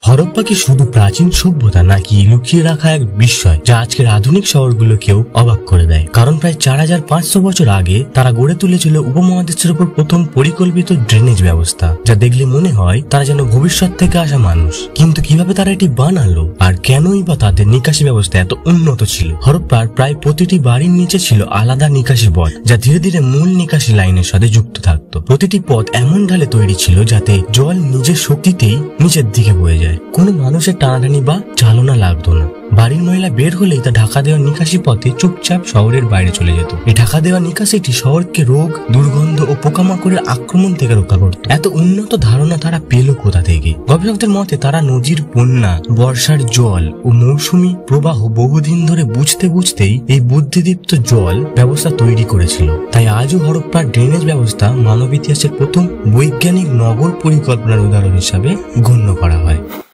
হরপ্পা কি শুধু প্রাচীন সভ্যতা নাকি লুকিয়ে রাখা এক বিস্ময় যা আজকের আধুনিক শহরগুলোকেও অবাক করে দেয়? কারণ প্রায় 4500 বছর আগে তারা গড়ে তুলেছিল উপমহাদেশের উপর প্রথম পরিকল্পিত ড্রেনেজ ব্যবস্থা, যা দেখলে মনে হয় তারা যেন ভবিষ্যৎ থেকে আসা মানুষ। কিন্তু কিভাবে তারা এটি বানালো আর কেনই বা তাদের নিকাশি ব্যবস্থা এত উন্নত ছিল? হরপ্পার প্রায় প্রতিটি বাড়ির নিচে ছিল আলাদা নিকাশি পথ, যা ধীরে ধীরে মূল নিকাশি লাইনের সাথে যুক্ত থাকতো। প্রতিটি পথ এমন ঢালে তৈরি ছিল যাতে জল নিজের শক্তিতেই নিচের দিকে বয়ে যায়, কোনো মানুষের টানাটানি বা চালনা লাগতো না। বাড়ির ময়লা বের হলেই তা ঢাকা দেওয়া নিকাশি পথে চুপচাপ শহরের বাইরে চলে যেত। এই ঢাকা দেওয়া নিকাশিটি শহরকে রোগ, দুর্গন্ধ ও পোকামাকড়ের আক্রমণ থেকে রক্ষা করত। এত উন্নত ধারণা তারা পেল কোথা থেকে? গবেষকদের মতে তারা নদীর বন্যা, বর্ষার জল ও মৌসুমী প্রবাহ বহুদিন ধরে বুঝতে বুঝতেই এই বুদ্ধিদীপ্ত জল ব্যবস্থা তৈরি করেছিল। তাই আজও হরপ্পার ড্রেনেজ ব্যবস্থা মানব ইতিহাসের প্রথম বৈজ্ঞানিক নগর পরিকল্পনার উদাহরণ হিসাবে গণ্য করা হয়।